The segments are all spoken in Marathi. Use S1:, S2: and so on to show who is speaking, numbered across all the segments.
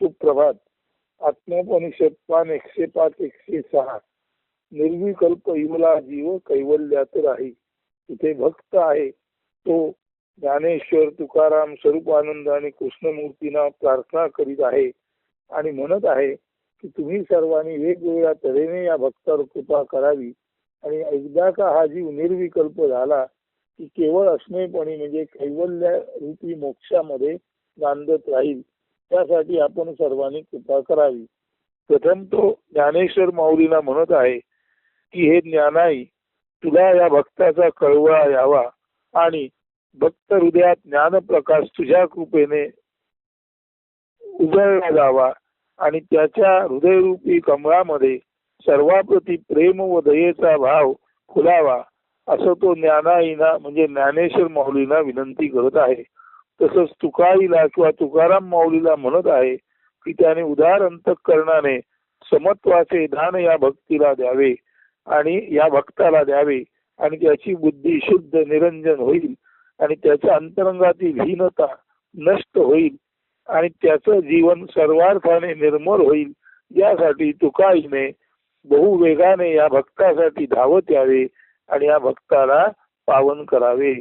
S1: सुप्रभात. आत्मोपनिषद पान 105-106. निर्विकल्प इवला जीव कैवल्यात राही. तिथे भक्त आहे तो ज्ञानेश्वर तुकाराम स्वरूपानंद आणि कृष्णमूर्तींना प्रार्थना करीत आहे आणि म्हणत आहे की तुम्ही सर्वांनी वेगवेगळ्या तऱ्हेने या भक्तावर कृपा करावी आणि एकदा का हा जीव निर्विकल्प झाला की केवळ अस्मयपणी म्हणजे कैवल्य रूपी मोक्षामध्ये नांदत राहील. त्यासाठी आपण सर्वांनी कृपा करावी. प्रथम तो ज्ञानेश्वर माऊलीला म्हणत आहे की हे ज्ञानाई, तुला या भक्ताचा कळवळा यावा आणि भक्त हृदयात ज्ञान प्रकाश तुझ्या कृपेने उजळला जावा आणि त्याच्या हृदयरूपी कमळामध्ये सर्वाप्रती प्रेम व दयेचा भाव खुलावा, असं तो ज्ञानाईना म्हणजे ज्ञानेश्वर माऊलींना विनंती करत आहे. तसंच तुकाईला किंवा तुकाराम माऊलीला म्हणत आहे की त्याने उदार अंतःकरणाने समत्वाचे दान या भक्तीला द्यावे आणि या भक्ताला द्यावे आणि त्याची बुद्धी शुद्ध निरंजन होईल आणि त्याच्या अंतरंगातील हीनता नष्ट होईल आणि त्याचं जीवन सर्वार्थाने निर्मळ होईल. यासाठी तुकाईने बहु वेगाने या भक्तासाठी धावत यावे आणि या भक्ताला पावन करावे.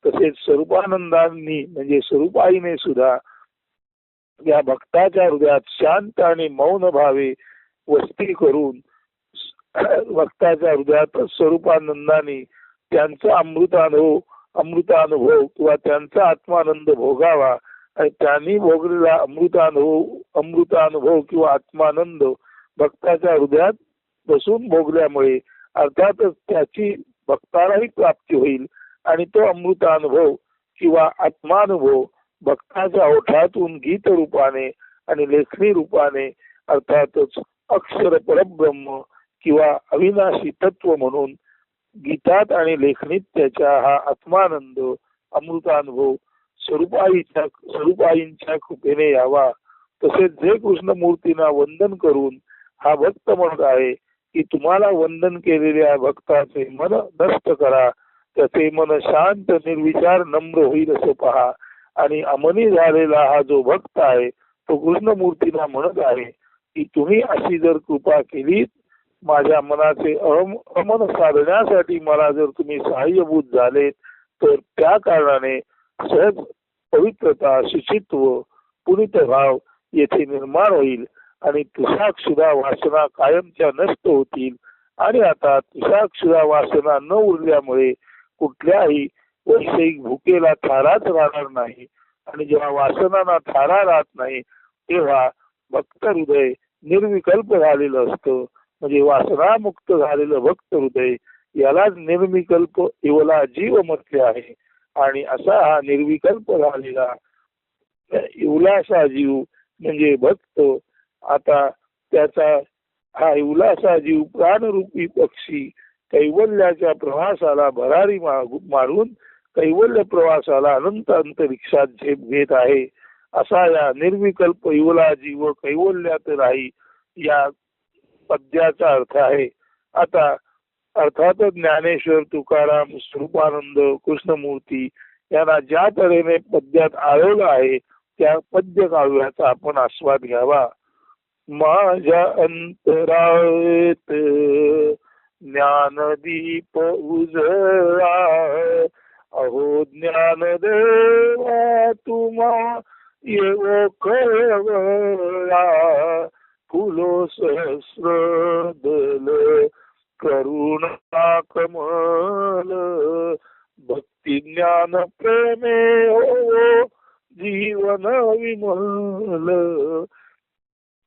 S1: तसेच स्वरूपानंदांनी म्हणजे स्वरूपाईने सुद्धा या भक्ताच्या हृदयात शांत आणि मौन भावे वस्ती करून भक्ताच्या हृदयात स्वरूपानंदांनी त्यांचा अमृतानुभव किंवा त्यांचा आत्मानंद भोगावा आणि त्यांनी भोगलेला अमृतानुभव किंवा आत्मानंद भक्ताच्या हृदयात बसून भोगल्यामुळे अर्थातच त्याची भक्तालाही प्राप्ती होईल आणि तो अमृतानुभव किंवा आत्मानुभव भक्ताच्या ओठातून गीत रूपाने आणि लेखणी रूपाने अर्थातच अक्षर परब्रह्म किंवा अविनाशी तत्व म्हणून गीतात आणि लेखनीत त्याच्या हा आत्मानंद अमृतानुभव स्वरूपाईंच्या कृपेने यावा. तसेच जे कृष्णमूर्तींना वंदन करून हा भक्त म्हणत आहे की तुम्हाला वंदन केलेल्या भक्ताचे मन नष्ट करा, त्याचे मन शांत निर्विचार नम्र होईल असं पहा आणि अमनी झालेला हा जो भक्त आहे तो कृष्णमूर्तींना म्हणत आहे की तुम्ही अशी जर कृपा केली, माझ्या मनाचे अमन साधण्यासाठी मला जर तुम्ही सहाय्यभूत झाले तर त्या कारणाने सहज पवित्रता शुचित्व पुनित भाव येथे निर्माण होईल आणि तुषाक्षुधा वासना कायमच्या नष्ट होतील आणि आता तुषाक्षुधा वासना न उरल्यामुळे कुठल्याही वैषयिक भूकेला थाराच राहणार नाही आणि जेव्हा वासनांना थारा राहत नाही तेव्हा भक्त हृदय निर्विकल्प झालेलं असतं. म्हणजे वासनामुक्त झालेलं भक्त हृदय यालाच निर्विकल्प इवला जीव म्हटले आहे आणि असा हा निर्विकल्प झालेला इवलासा जीव म्हणजे भक्त. आता त्याचा हा इवलासा जीव प्राणरूपी पक्षी कैवल्याच्या प्रवासाला भरारी मारून कैवल्य प्रवासाला अनंत अंतरिक्षात झेप घेत आहे. असा या निर्विकल्प इवला जीव कैवल्यात राही या पद्याचा अर्थ आहे. आता अर्थातच ज्ञानेश्वर तुकाराम स्वरूपानंद कृष्णमूर्ती यांना ज्या तऱ्हेने पद्यात आळवलं आहे त्या पद्य काव्याचा आपण आस्वाद घ्यावा. माझ्या अंतराळेत ज्ञानदीप उजळा, अहो ज्ञानदेवा तुम्हा येवो कळवळा, फुलो सहस्रदल करुणा कमल, भक्ती ज्ञान प्रेमे हो जीवन विमल,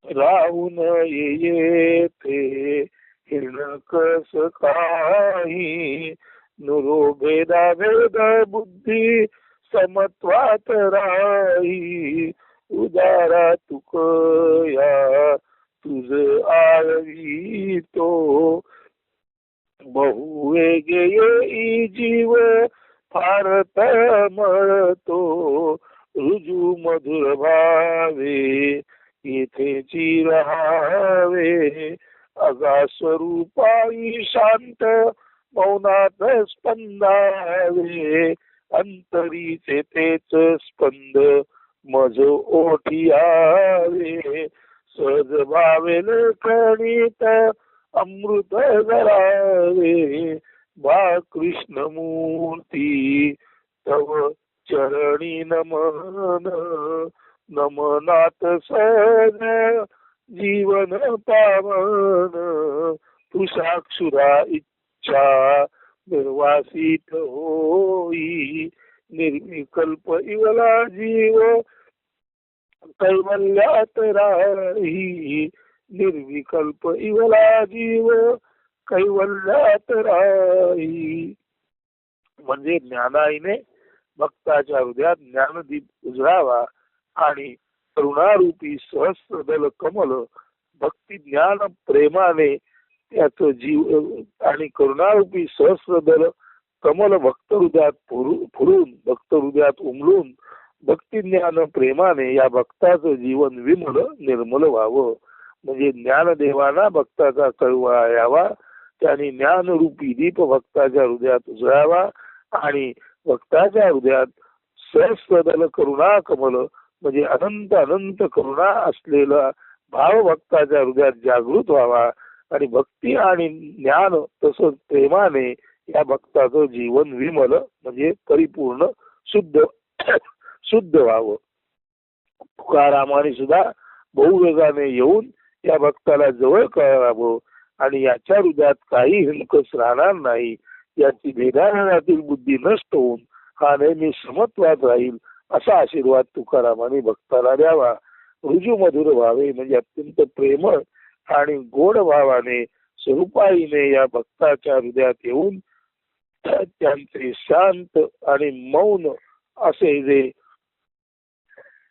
S1: राहून येथे हिरणकस काही, नुरो भेदा भेद बुद्धी समत्वात राही, उदारा तुकया तुझ आळवी तो, बहुवेगे येई जीव फार तळमळतो, रुजू मधुर भावे येथेची रहावे, अगा स्वरूपाई शांत मौनात स्पंदावे, अंतरीचे तेच स्पंद मज ओठी आवे, सहज भावेल कणित अमृत जरावे बा कृष्णमूर्ती तव चरणी नमन नमनात सहज जीवन पावन तू साक्षुरा इच्छा निर्वासित होई निर्विकल्प इवला जीव कैवल्यात राही निर्विकल्प इवला जीव कैवल्यात राही. म्हणजे ज्ञानाईने भक्ताच्या हृदयात ज्ञानदीप उजळावा आणि करुणारूपी सहस्रदल कमल भक्ती ज्ञान प्रेमाने त्याचं जीव आणि करुणारूपी सहस्रदल कमल भक्त हृदयात फुरून भक्त हृदयात उमलून भक्ती ज्ञान प्रेमाने या भक्ताचं जीवन विमल निर्मल व्हावं. म्हणजे ज्ञानदेवाना भक्ताचा कळवळा यावा, त्याने ज्ञानरूपी दीप भक्ताच्या हृदयात उजळावा आणि भक्ताच्या हृदयात सहस्रदल करुणा कमल म्हणजे अनंत अनंत करुणा असलेला भाव भक्ताच्या हृदयात जागृत व्हावा आणि भक्ती आणि ज्ञान तसंच प्रेमाने या भक्ताचं जीवन विमल म्हणजे परिपूर्ण शुद्ध शुद्ध व्हावं. तुकारामाने सुद्धा बहुवेगाने येऊन या भक्ताला जवळ करावं आणि याच्या हृदयात काही हिणकस राहणार नाही, याची भेदानातील बुद्धी नष्ट होऊन हा नेहमी समत्वात राहील असा आशीर्वाद तुकारामाने भक्ताला द्यावा. रुजू मधुर व्हावे म्हणजे अत्यंत प्रेमळ आणि गोड भावाने स्वरूपाईने या भक्ताच्या हृदयात येऊन त्यांचे शांत आणि मौन असे जे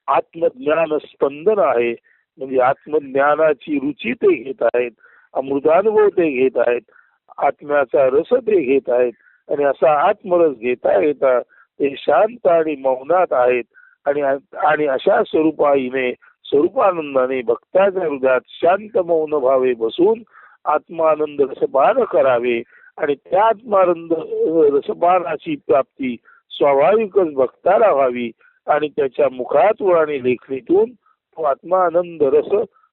S1: आत्मज्ञान स्पंदन आहे म्हणजे आत्मज्ञानाची रुची ते घेत आहेत, अमृतानुभव ते घेत आहेत, आत्म्याचा रस ते घेत आहेत आणि असा आत्मरस घेता घेता ते शांत आणि मौनात आहेत आणि अशा स्वरूपाईने स्वरूपानंदाने भक्ताच्या हृदयात शांत मौन भावे बसून आत्मानंद रसपान करावे आणि त्या आत्मानंद रसपानाची प्राप्ती स्वाभाविकच भक्ताला व्हावी आणि त्याच्या मुखातून आणि लेखणीतून तो आत्मानंद रस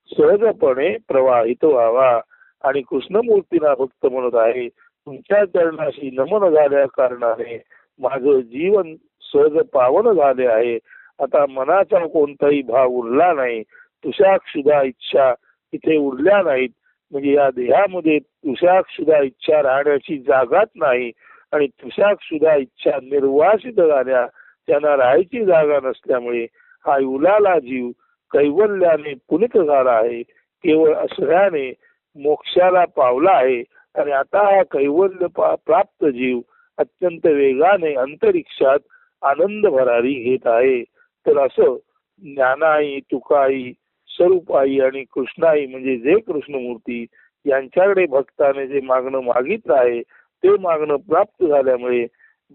S1: सहजपणे प्रवाहित व्हावा. आणि कृष्णमूर्तीला भक्त म्हणत आहे, तुमच्या चरणाशी नमन झाल्या कारणाने माझं जीवन सहज पावन झाले आहे. आता मनाचा कोणताही भाव उरला नाही, तुषाक्षुधा इच्छा इथे उरल्या नाहीत. म्हणजे या देहामध्ये तुषाक्षुधा इच्छा राहण्याची जागाच नाही आणि तुषाक्षुधा इच्छा निर्वासित झाल्या, त्यांना राहायची जागा नसल्यामुळे हा उलाला जीव कैवल्याने पुनित झाला आहे, केवळ असल्याने मोक्षाला पावला आहे आणि आता हा कैवल्य प्राप्त जीव अत्यंत वेगाने अंतरिक्षात आनंद भरारी घेत आहे. तर असं ज्ञानाई, तुकाई, स्वरूपाई आणि कृष्णाई म्हणजे जे कृष्णमूर्ती यांच्याकडे भक्ताने जे मागणं मागितलं आहे ते मागणं प्राप्त झाल्यामुळे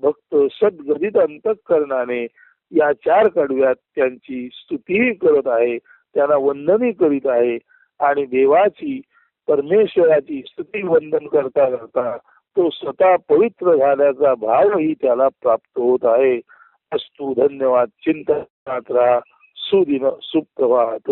S1: भक्त सद्गदित अंतःकरणाने या चार कडव्यात त्यांची स्तुतीही करत आहे, त्यांना वंदनही करीत आहे आणि देवाची परमेश्वराची स्तुती वंदन करता करता तो स्वतः पवित्र झाल्याचा भावही त्याला प्राप्त होत आहे. अस्तु. धन्यवाद. चिंतनात राहा. सुदिन सुप्रभात.